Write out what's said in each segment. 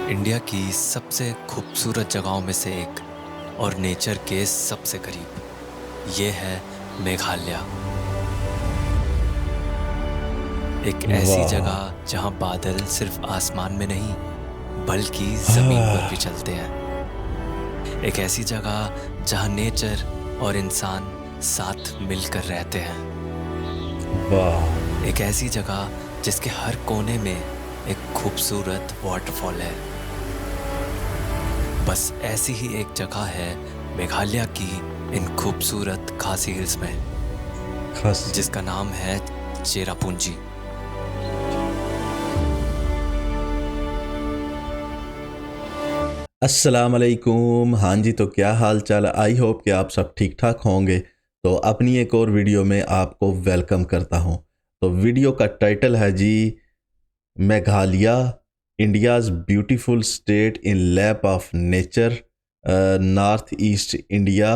India की सबसे खूबसूरत जगहों में से एक और नेचर के सबसे करीब ये है मेघालय। एक ऐसी वाह! जगह जहां बादल सिर्फ आसमान में नहीं बल्कि जमीन पर भी आह, चलते हैं। एक ऐसी जगह जहां नेचर और इंसान साथ मिलकर रहते हैं। वाह! एक ऐसी जगह जिसके हर कोने में एक खूबसूरत वाटरफॉल है। बस ऐसी ही एक जगह है मेघालय की इन खूबसूरत खासी हिल्स में, खासी जिसका नाम है चेरापूंजी। अस्सलाम वालेकुम। हाँ जी, तो क्या हाल चाल है? आई होप कि आप सब ठीक ठाक होंगे। तो अपनी एक और वीडियो में आपको वेलकम करता हूँ। तो वीडियो का टाइटल है जी, Meghalaya, India's beautiful state in lap of nature, north east India.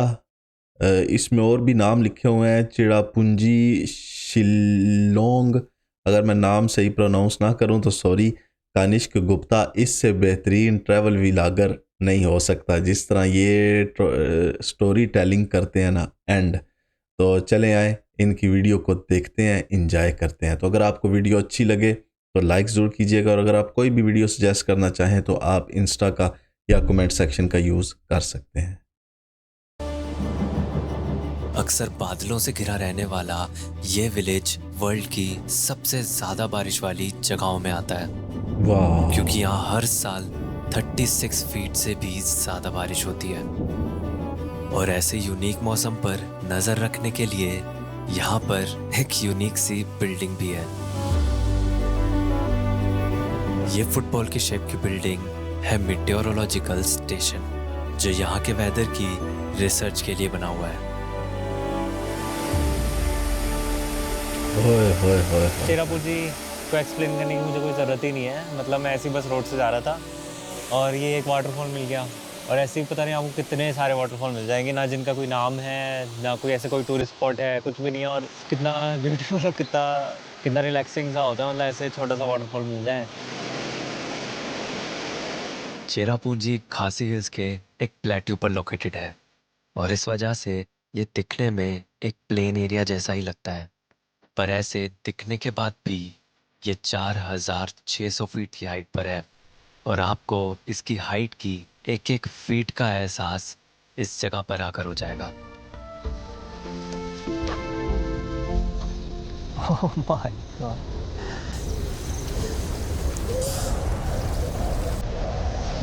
इसमें और भी नाम लिखे हुए हैं, चिड़ापुंजी, शिलोंग। अगर मैं नाम सही प्रोनाउंस ना करूं तो सॉरी। कानिष्क गुप्ता इससे बेहतरीन ट्रैवल व्लॉगर नहीं हो सकता, जिस तरह ये स्टोरी टेलिंग करते हैं ना एंड। तो चले आए, इनकी वीडियो को देखते हैं, इंजॉय करते हैं। तो अगर आपको वीडियो अच्छी लगे तो लाइक ज़रूर कीजिएगा, और अगर आप कोई भी वीडियो सजेस्ट करना चाहें तो आप इंस्टा का या कमेंट सेक्शन का यूज़ कर सकते हैं। अक्सर बादलों से घिरा रहने वाला ये विलेज वर्ल्ड की सबसे ज्यादा बारिश वाली जगहों में आता है, क्योंकि वाह! यहाँ हर साल 36 फीट से भी ज्यादा बारिश होती है। और ऐसे यूनिक मौसम पर नजर रखने के लिए यहाँ पर एक यूनिक सी बिल्डिंग भी है। ये फुटबॉल की शेप की बिल्डिंग है मीटेओरोलॉजिकल स्टेशन, जो यहाँ के वेदर की रिसर्च के लिए बना हुआ है। ओए होए होए होए! चेरापूंजी को एक्सप्लेन करने की मुझे कोई ज़रूरत ही नहीं है। मतलब मैं ऐसे ही बस रोड से जा रहा था और ये एक वाटरफॉल मिल गया। और ऐसे ही पता नहीं आपको कितने सारे वाटरफॉल मिल जाएंगे, ना जिनका कोई नाम है, ना कोई ऐसे कोई टूरिस्ट स्पॉट है, कुछ भी नहीं है। और कितना ब्यूटीफुल और कितना कितना रिलैक्सिंग सा होता है, मतलब ऐसे छोटा सा वाटरफॉल मिल जाए। चेरापूंजी खासी हिल्स के एक प्लेट्यू पर लोकेटेड है, और इस वजह से ये दिखने में एक प्लेन एरिया जैसा ही लगता है। पर ऐसे दिखने के बाद भी ये 4,600 फीट की हाइट पर है, और आपको इसकी हाइट की एक एक फीट का एहसास इस जगह पर आकर हो जाएगा। Oh my God!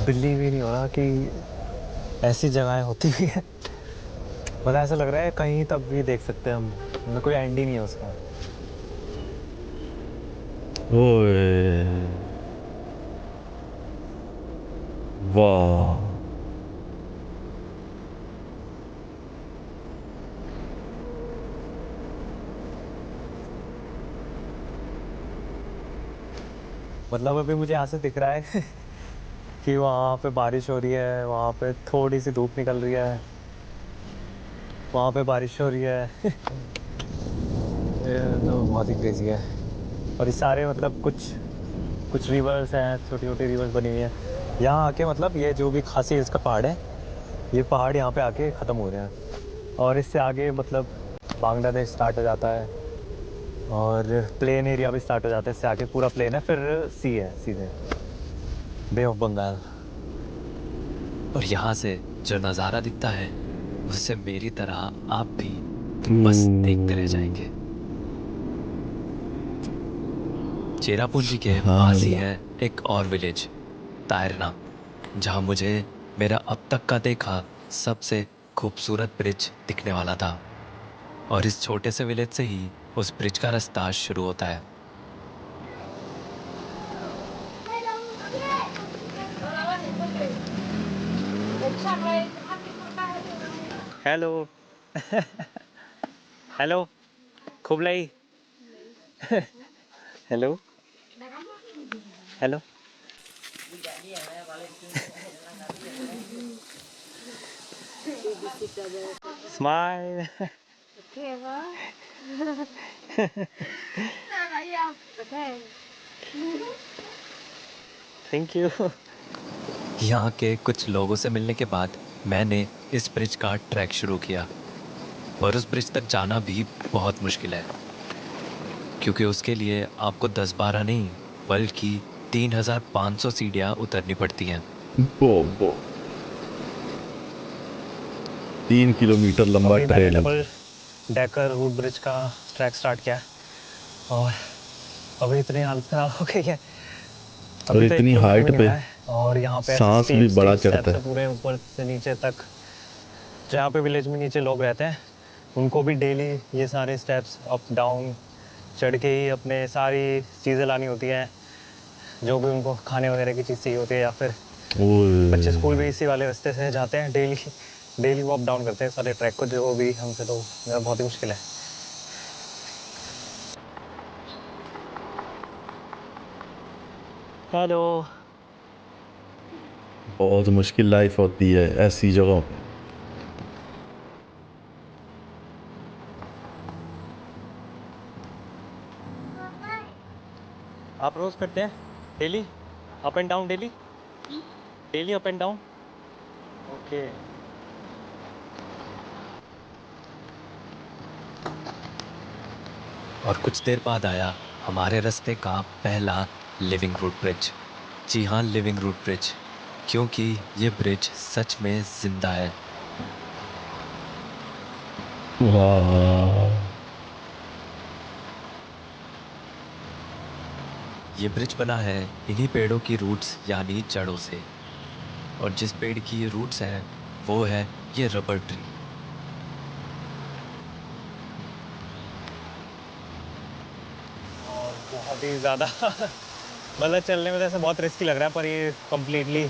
बिलीव ही नहीं हो रहा कि ऐसी जगहें होती भी है। मतलब ऐसा लग रहा है कहीं तब भी देख सकते हैं हम, मतलब कोई एंड ही नहीं है उसका। ओए! वाह! मतलब अभी मुझे यहाँ से दिख रहा है कि वहाँ पे बारिश हो रही है, वहाँ पे थोड़ी सी धूप निकल रही है, वहाँ पे बारिश हो रही है। ये तो बहुत ही क्रेजी है। और ये सारे मतलब कुछ कुछ रिवर्स हैं, छोटी छोटी रिवर्स बनी हुई हैं यहाँ आके। मतलब ये जो भी खासी इसका पहाड़ है, ये पहाड़ यहाँ पे आके ख़त्म हो रहे हैं। और इससे आगे मतलब बांग्लादेश स्टार्ट हो जाता है, और प्लेन एरिया भी स्टार्ट हो जाता है। इससे आगे पूरा प्लेन है, फिर सी है सीधे, बे ऑफ बंगाल। और यहाँ से जो नज़ारा दिखता है उससे मेरी तरह आप भी बस देखते रह हम्म, जाएंगे। चेरापूंजी के सुभान पास ही अल्लाह। है एक और विलेज, तायरना, जहाँ मुझे मेरा अब तक का देखा सबसे खूबसूरत ब्रिज दिखने वाला था। और इस छोटे से विलेज से ही उस ब्रिज का रास्ता शुरू होता है। हेलो। हेलो खुबलाई। Hello hello. Smile. Thank you. यहाँ के कुछ लोगों से मिलने के बाद मैंने इस ब्रिज का ट्रैक शुरू किया, पर उस ब्रिज तक जाना भी बहुत मुश्किल है, क्योंकि उसके लिए आपको 10-12 नहीं बल्कि 3,500 सीढ़ियाँ उतरनी पड़ती हैं। बो 3 किलोमीटर लंबा अभी मैंने ट्रेल है। डबल डेकर रूट ब्रिज का ट्रैक स्टार्ट किया और अभी इतनी हालत खराब हो गई है। और अभी तो 1 इतनी किलोमीटर भी हाइट नहीं पे हुआ है और यहाँ पे ऐसे सांस भी स्टीप बड़ा स्टीप चढ़ता स्टेप्स है है। पूरे ऊपर से नीचे तक। जहाँ पे विलेज में नीचे लोग रहते हैं उनको भी डेली ये सारे स्टेप्स अप डाउन चढ़ के ही अपने सारी चीज़ें लानी होती हैं, जो भी उनको खाने वगैरह की चीज़ चाहिए होती है, या फिर बच्चे स्कूल भी ओए इसी वाले रास्ते से जाते हैं। डेली डेली वो अप डाउन करते हैं सारे ट्रैक को, जो भी हमसे तो मेरा बहुत ही मुश्किल है। हेलो। बहुत मुश्किल लाइफ होती है ऐसी जगहों पे। आप रोज करते हैं daily up and down? Daily daily up and down? Okay. और कुछ देर बाद आया हमारे रास्ते का पहला लिविंग रूट ब्रिज। जी हाँ, लिविंग रूट ब्रिज, क्योंकि ये ब्रिज सच में जिंदा है। वाह ये ब्रिज बना है इन्हीं पेड़ों की रूट्स यानी जड़ों से, और जिस पेड़ की ये रूट्स हैं वो है ये रबर ट्री। और बहुत ही ज़्यादा मतलब चलने में तो ऐसा बहुत रिस्की लग रहा है, पर ये कम्प्लीटली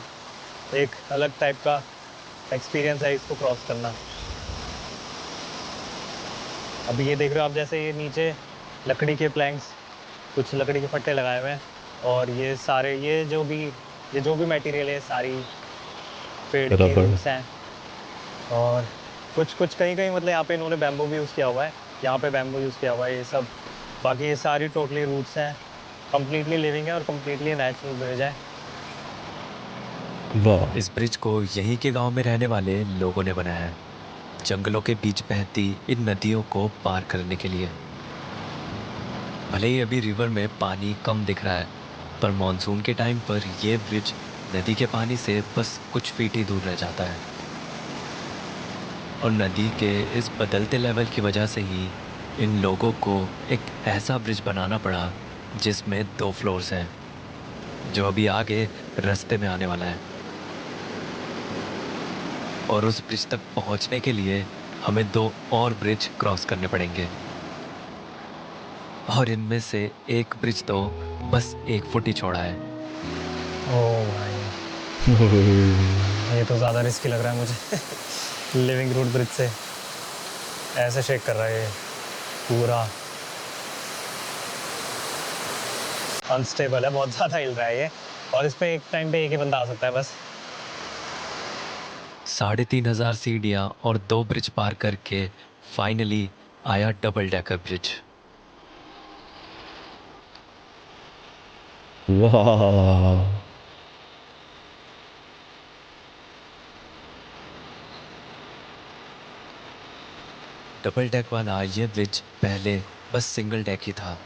एक अलग टाइप का एक्सपीरियंस है इसको क्रॉस करना। अभी ये देख रहे हो आप, जैसे ये नीचे लकड़ी के प्लैंक्स, कुछ लकड़ी के फट्टे लगाए हुए हैं, और ये सारे ये जो भी मटेरियल है सारी पेड़ की रबड़। रूट्स हैं। और कुछ कुछ कहीं कहीं मतलब यहाँ पे इन्होंने बैम्बू भी यूज़ किया हुआ है, यहाँ पे बैम्बू यूज़ किया हुआ है ये सब। बाकी ये सारी टोटली रूट्स हैं, कम्प्लीटली लिविंग है और कम्प्लीटली नेचुरल ब्रिज है। वाह इस ब्रिज को यहीं के गांव में रहने वाले लोगों ने बनाया है, जंगलों के बीच बहती इन नदियों को पार करने के लिए। भले ही अभी रिवर में पानी कम दिख रहा है, पर मॉनसून के टाइम पर यह ब्रिज नदी के पानी से बस कुछ फीट ही दूर रह जाता है। और नदी के इस बदलते लेवल की वजह से ही इन लोगों को एक ऐसा ब्रिज बनाना पड़ा जिसमें 2 फ्लोर्स हैं, जो अभी आगे रास्ते में आने वाला है। और उस ब्रिज तक पहुंचने के लिए हमें 2 और ब्रिज क्रॉस करने पड़ेंगे, और इनमें से एक ब्रिज तो बस 1 फुट ही चौड़ा है। ओह भाई, ये तो ज़्यादा रिस्की लग रहा है मुझे लिविंग रूट ब्रिज से ऐसे शेक कर रहा है, ये पूरा अनस्टेबल है, बहुत ज़्यादा हिल रहा है ये। और इस पे एक टाइम पे एक ही बंदा आ सकता है बस। 3,500 सीढ़ियाँ और 2 ब्रिज पार करके फाइनली आया डबल डेकर ब्रिज। वाह डबल डेक वाला ये ब्रिज पहले बस सिंगल डेक ही था,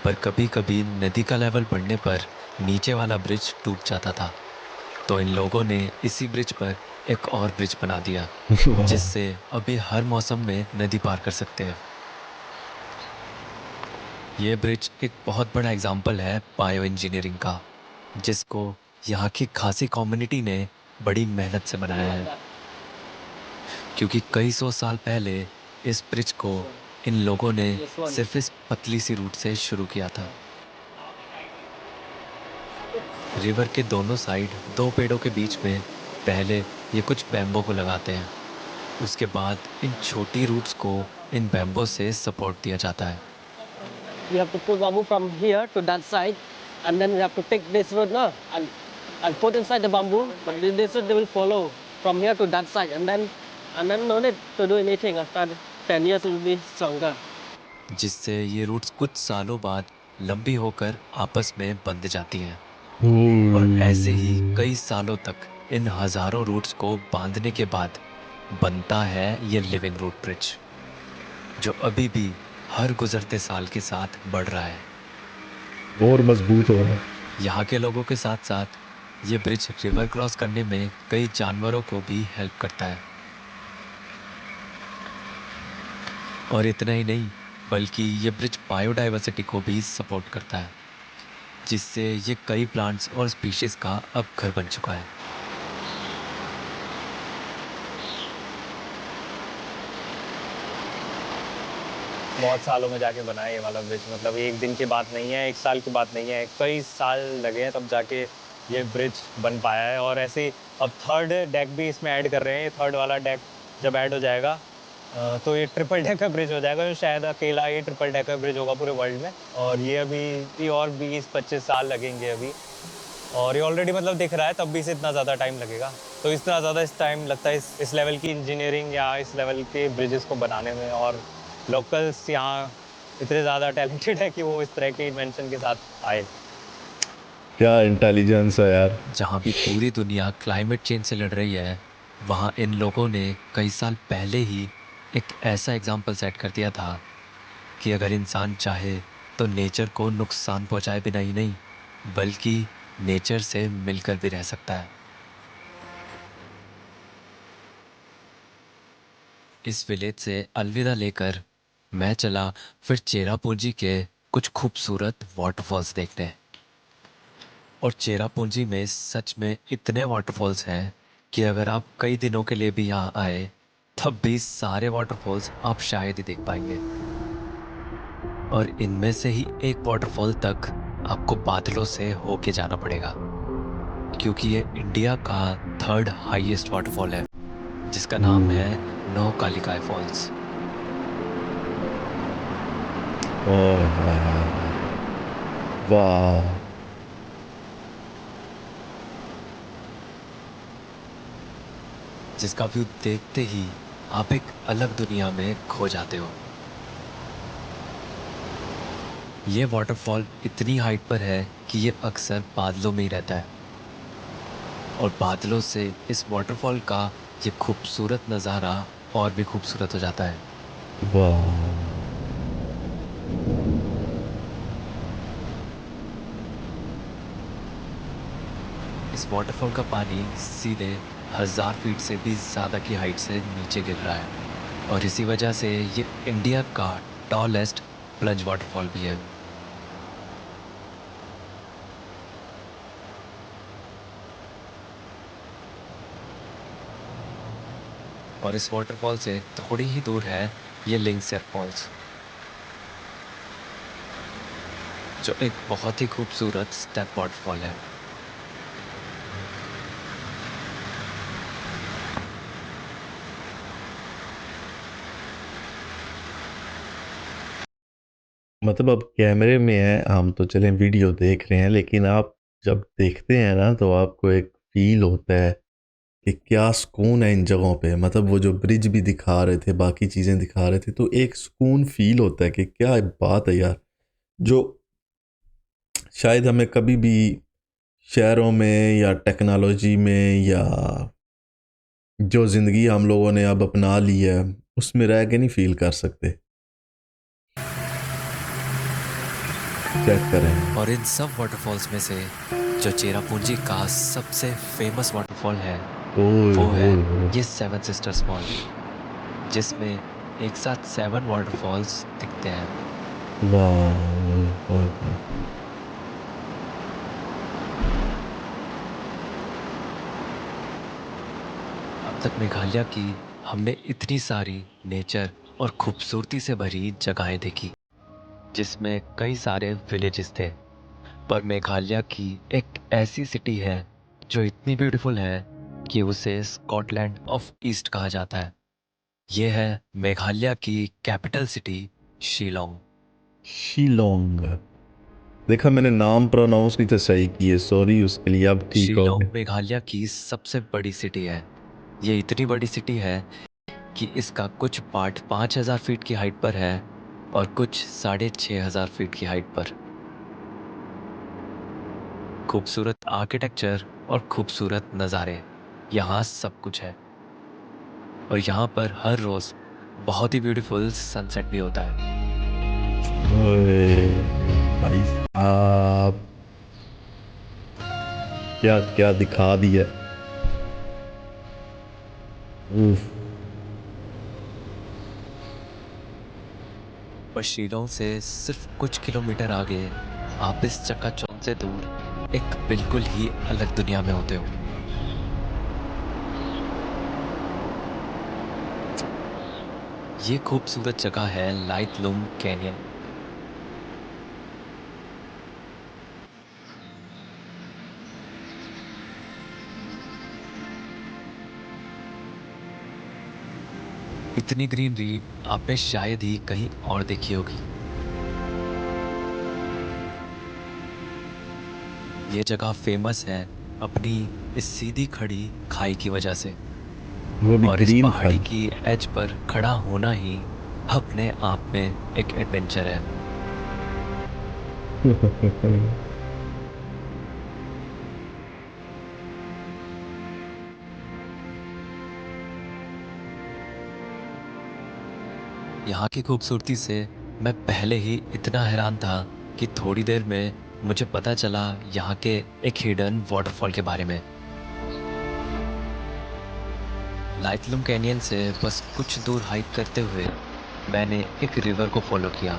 पर कभी कभी नदी का लेवल बढ़ने पर नीचे वाला ब्रिज टूट जाता था, तो इन लोगों ने इसी ब्रिज पर एक और ब्रिज बना दिया, वाह जिससे अभी हर मौसम में नदी पार कर सकते हैं। ये ब्रिज एक बहुत बड़ा एग्जाम्पल है बायो इंजीनियरिंग का, जिसको यहाँ की खासी कम्युनिटी ने बड़ी मेहनत से बनाया है, क्योंकि कई सौ साल पहले इस ब्रिज को इन लोगों ने सिर्फ इस पतली सी रूट से शुरू किया था। रिवर के दोनों साइड 2 पेड़ों के बीच में पहले ये कुछ बैम्बो को लगाते हैं, उसके बाद इन छोटी रूट्स को इन बैम्बो से सपोर्ट दिया जाता है। You have to put bamboo from here to that side, and then you have to take this road now and put inside the bamboo. But this road they will follow from here to that side, and then no need to do anything. After 10 years, it will be stronger. जिससे ये roots कुछ सालों बाद लंबी होकर आपस में बंध जाती हैं, और ऐसे ही कई सालों तक इन हजारों रूट्स को बांधने के बाद बनता है ये लिविंग रूट ब्रिज, जो अभी भी हर गुजरते साल के साथ बढ़ रहा है और मजबूत हो रहा है। यहाँ के लोगों के साथ साथ ये ब्रिज रिवर क्रॉस करने में कई जानवरों को भी हेल्प करता है। और इतना ही नहीं, बल्कि ये ब्रिज बायोडाइवर्सिटी को भी सपोर्ट करता है, जिससे ये कई प्लांट्स और स्पीशीज का अब घर बन चुका है। बहुत सालों में जाके बना है ये वाला ब्रिज, मतलब एक दिन की बात नहीं है, एक साल की बात नहीं है, कई साल लगे हैं तब जाके ये ब्रिज बन पाया है। और ऐसे ही अब थर्ड डेक भी इसमें ऐड कर रहे हैं। ये थर्ड वाला डेक जब ऐड हो जाएगा तो ये ट्रिपल डेकर ब्रिज हो जाएगा, जो शायद अकेला ये ट्रिपल डेकर ब्रिज होगा पूरे वर्ल्ड में। और ये अभी ये और 20-25 साल लगेंगे अभी, और ये ऑलरेडी मतलब दिख रहा है, तब भी इसे इतना ज़्यादा टाइम लगेगा। तो इतना ज़्यादा इस टाइम लगता है इस लेवल की इंजीनियरिंग या इस लेवल के ब्रिजेस को बनाने में। और लोकल्स यहाँ इतने ज़्यादा टैलेंटेड है कि वो इस तरह के इन्वेंशन के साथ आए। क्या इंटेलिजेंस है यार। जहाँ भी पूरी दुनिया क्लाइमेट चेंज से लड़ रही है, वहाँ इन लोगों ने कई साल पहले ही एक ऐसा एग्जाम्पल सेट कर दिया था कि अगर इंसान चाहे तो नेचर को नुकसान पहुँचाए बिना ही नहीं, बल्कि नेचर से मिलकर भी रह सकता है। इस विलेज से अलविदा लेकर मैं चला फिर चेरापूंजी के कुछ खूबसूरत वाटरफॉल्स देखने। और चेरापूंजी में सच में इतने वाटरफॉल्स हैं कि अगर आप कई दिनों के लिए भी यहाँ आए, तब भी सारे वाटरफॉल्स आप शायद ही देख पाएंगे। और इनमें से ही एक वाटरफॉल तक आपको बादलों से होके जाना पड़ेगा, क्योंकि ये इंडिया का थर्ड हाईएस्ट वाटरफॉल है, जिसका नाम है नौ कालिकाई फॉल्स। ओह वाह। जिसका व्यू देखते ही आप एक अलग दुनिया में खो जाते हो। ये वाटरफॉल इतनी हाइट पर है कि ये अक्सर बादलों में ही रहता है, और बादलों से इस वाटरफॉल का ये खूबसूरत नज़ारा और भी खूबसूरत हो जाता है। वाह। इस वाटरफॉल का पानी सीधे 1000 फीट से भी ज़्यादा की हाइट से नीचे गिर रहा है, और इसी वजह से ये इंडिया का टॉलेस्ट प्लंज वाटरफॉल भी है। और इस वाटरफॉल से थोड़ी ही दूर है ये लिंगसेर फॉल्स, जो एक बहुत ही खूबसूरत स्टेप वाटरफॉल है। मतलब अब कैमरे में है, हम तो चलें वीडियो देख रहे हैं, लेकिन आप जब देखते हैं ना तो आपको एक फील होता है कि क्या सुकून है इन जगहों पे। मतलब वो जो ब्रिज भी दिखा रहे थे, बाकी चीज़ें दिखा रहे थे, तो एक सुकून फील होता है कि क्या बात है यार, जो शायद हमें कभी भी शहरों में या टेक्नोलॉजी में या जो ज़िंदगी हम लोगों ने अब अपना ली है उसमें रह के नहीं फील कर सकते। चेक करें। और इन सब वाटरफॉल्स में से जो चेरापूंजी का सबसे फेमस वाटरफॉल है, ओए वो है ओए ओए। ये सेवन सिस्टर्स फॉल, जिसमें एक साथ 7 वाटरफॉल्स दिखते हैं। वाह ओए ओए ओए। अब तक मेघालय की हमने इतनी सारी नेचर और खूबसूरती से भरी जगहें देखी, जिसमें कई सारे विलेजेस थे। पर मेघालय की एक ऐसी सिटी है जो इतनी ब्यूटीफुल है कि उसे स्कॉटलैंड ऑफ ईस्ट कहा जाता है। ये है मेघालय की कैपिटल सिटी शिलोंग। शिलोंग। देखा, मैंने नाम प्रोनाउंस नहीं तो सही किए, सॉरी उसके लिए। अब ठीक हो शिलोंग गए। मेघालय की सबसे बड़ी सिटी है। ये इतनी बड़ी सिटी है कि इसका कुछ पार्ट 5000 फीट की हाइट पर है, और कुछ 6500 फीट की हाइट पर। खूबसूरत आर्किटेक्चर और खूबसूरत नज़ारे, यहाँ सब कुछ है और यहाँ पर हर रोज बहुत ही ब्यूटीफुल सनसेट भी होता है। ओए भाई साहब, क्या क्या दिखा दिया। उफ। और शिलोंग से सिर्फ कुछ किलोमीटर आगे आप इस चकाचौंध से दूर एक बिल्कुल ही अलग दुनिया में होते हो। ये खूबसूरत जगह है लाइट लूम कैनियन। इतनी ग्रीनरी आपने शायद ही कहीं और देखी होगी। ये जगह फेमस है अपनी इस सीधी खड़ी खाई की वजह से, वो भी और इस ग्रीन पहाड़ी खाई। की एज पर खड़ा होना ही अपने आप में एक एडवेंचर है। यहाँ की खूबसूरती से मैं पहले ही इतना हैरान था कि थोड़ी देर में मुझे पता चला यहाँ के एक हिडन वाटरफॉल के बारे में। लाइटलूम कैनियन से बस कुछ दूर हाइक करते हुए मैंने एक रिवर को फॉलो किया,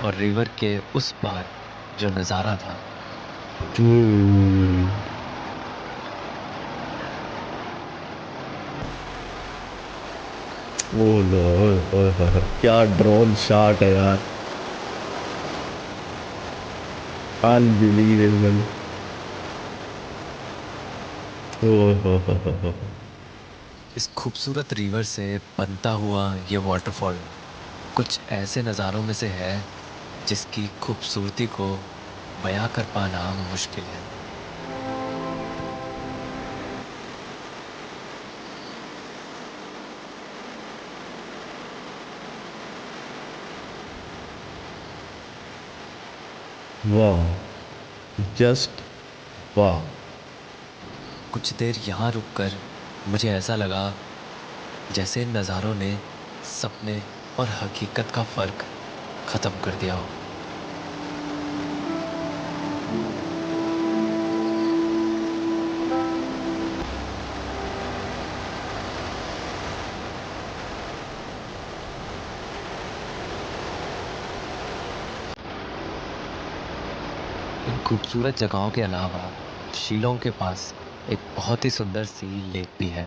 और रिवर के उस पार जो नज़ारा था ओ लो, ओए होए होए, क्या ड्रोन शॉट है यार, अनबिलीवेबल। ओए हो हो। इस खूबसूरत रिवर से बनता हुआ ये वाटरफॉल कुछ ऐसे नज़ारों में से है जिसकी खूबसूरती को बयां कर पाना मुश्किल है। वाह, जस्ट वाह। कुछ देर यहाँ रुककर मुझे ऐसा लगा जैसे इन नज़ारों ने सपने और हकीकत का फ़र्क ख़त्म कर दिया हो। इन खूबसूरत जगहों के अलावा शिलोंग के पास एक बहुत ही सुंदर सी लेक भी है,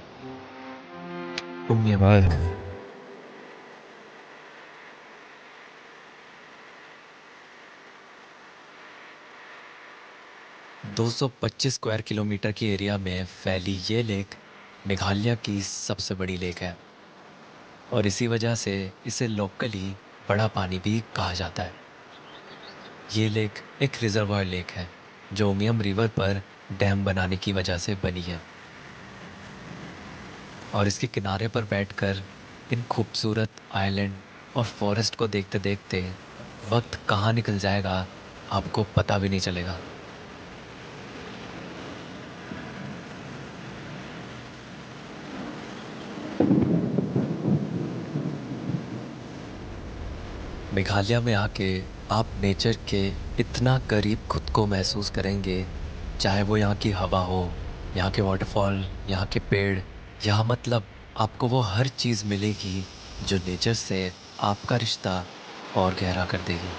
उमियम हाय लेक। हाय। 225 स्क्वायर किलोमीटर की एरिया में फैली ये लेक मेघालय की सबसे बड़ी लेक है, और इसी वजह से इसे लोकली बड़ा पानी भी कहा जाता है। ये लेक एक रिजर्वायर लेक है जो उमियम रिवर पर डैम बनाने की वजह से बनी है, और इसके किनारे पर बैठकर इन खूबसूरत आइलैंड और फॉरेस्ट को देखते देखते वक्त कहाँ निकल जाएगा आपको पता भी नहीं चलेगा। मेघालय में आके आप नेचर के इतना करीब खुद को महसूस करेंगे, चाहे वो यहाँ की हवा हो, यहाँ के वाटरफॉल, यहाँ के पेड़, यहाँ मतलब आपको वो हर चीज़ मिलेगी जो नेचर से आपका रिश्ता और गहरा कर देगी।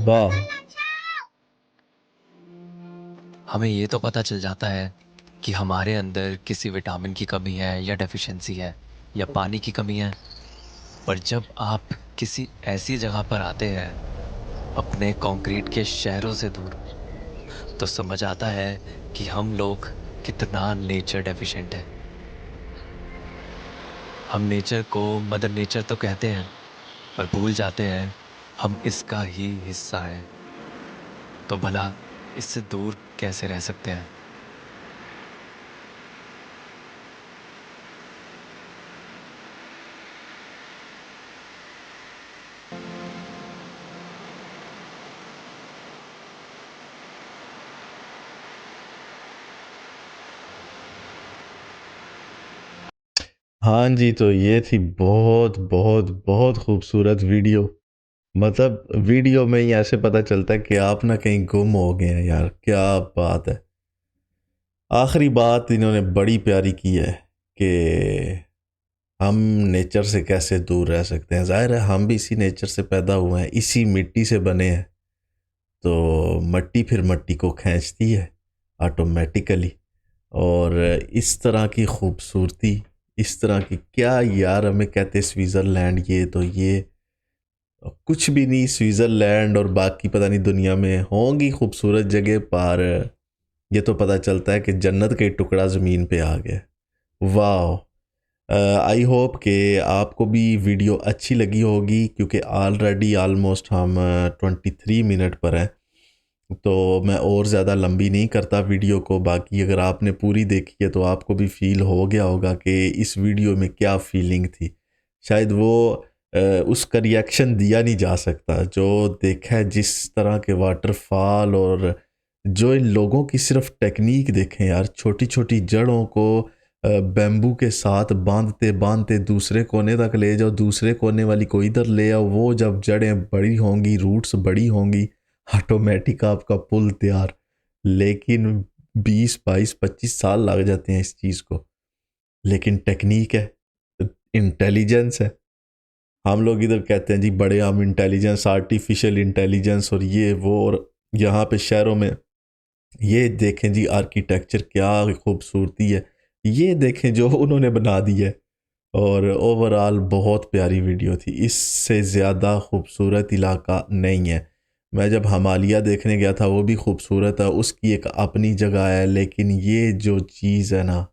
वाह। हमें ये तो पता चल जाता है कि हमारे अंदर किसी विटामिन की कमी है या डेफिशिएंसी है या पानी की कमी है, पर जब आप किसी ऐसी जगह पर आते हैं अपने कंक्रीट के शहरों से दूर, तो समझ आता है कि हम लोग कितना नेचर डेफिशिएंट है। हम नेचर को मदर नेचर तो कहते हैं, पर भूल जाते हैं हम इसका ही हिस्सा हैं। तो भला इससे दूर कैसे रह सकते हैं। हाँ जी, तो ये थी बहुत बहुत बहुत खूबसूरत वीडियो। मतलब वीडियो में ही ऐसे पता चलता है कि आप ना कहीं गुम हो गए हैं यार, क्या बात है। आखिरी बात इन्होंने बड़ी प्यारी की है कि हम नेचर से कैसे दूर रह सकते हैं। ज़ाहिर है हम भी इसी नेचर से पैदा हुए हैं, इसी मिट्टी से बने हैं, तो मट्टी फिर मट्टी को खींचती है ऑटोमेटिकली। और इस तरह की खूबसूरती, इस तरह की क्या यार हमें कहते स्विट्ज़रलैंड, ये तो ये कुछ भी नहीं। स्विट्ज़रलैंड और बाकी पता नहीं दुनिया में होंगी खूबसूरत जगह, पर ये तो पता चलता है कि जन्नत के टुकड़ा ज़मीन पे आ गया। वाह। आई होप कि आपको भी वीडियो अच्छी लगी होगी, क्योंकि ऑलरेडी ऑलमोस्ट हम 23 मिनट पर हैं, तो मैं और ज़्यादा लंबी नहीं करता वीडियो को। बाकी अगर आपने पूरी देखी है तो आपको भी फील हो गया होगा कि इस वीडियो में क्या फीलिंग थी। शायद वो उसका रिएक्शन दिया नहीं जा सकता। जो देखा है जिस तरह के वाटरफॉल, और जो इन लोगों की सिर्फ टेक्निक देखें यार, छोटी छोटी जड़ों को बैम्बू के साथ बांधते बांधते दूसरे कोने तक ले जाओ, दूसरे कोने वाली को इधर ले आओ। वो जब जड़ें बड़ी होंगी, रूट्स बड़ी होंगी, ऑटोमेटिक आपका पुल तैयार। लेकिन 20 22 25 साल लग जाते हैं इस चीज़ को। लेकिन टेक्निक है, इंटेलिजेंस है। हम लोग इधर कहते हैं जी बड़े हम इंटेलिजेंस, आर्टिफिशियल इंटेलिजेंस और ये वो। और यहाँ पे शहरों में ये देखें जी आर्किटेक्चर क्या खूबसूरती है, ये देखें जो उन्होंने बना दी है। और ओवरऑल बहुत प्यारी वीडियो थी, इससे ज़्यादा खूबसूरत इलाका नहीं है। मैं जब हिमालय देखने गया था, वो भी खूबसूरत है, उसकी एक अपनी जगह है। लेकिन ये जो चीज़ है ना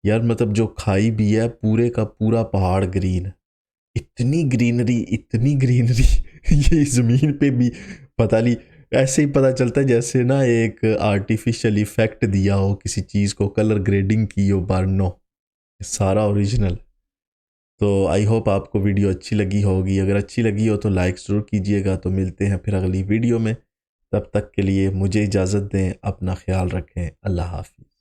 यार, मतलब जो खाई भी है, पूरे का पूरा पहाड़ ग्रीन, इतनी ग्रीनरी इतनी ग्रीनरी ये ज़मीन पे भी पता नहीं, ऐसे ही पता चलता है जैसे ना एक आर्टिफिशियल इफ़ेक्ट दिया हो, किसी चीज़ को कलर ग्रेडिंग की हो, पर नो, सारा ओरिजिनल। तो आई होप आपको वीडियो अच्छी लगी होगी। अगर अच्छी लगी हो तो लाइक ज़रूर कीजिएगा। तो मिलते हैं फिर अगली वीडियो में, तब तक के लिए मुझे इजाज़त दें, अपना ख्याल रखें, अल्लाह हाफ़िज़।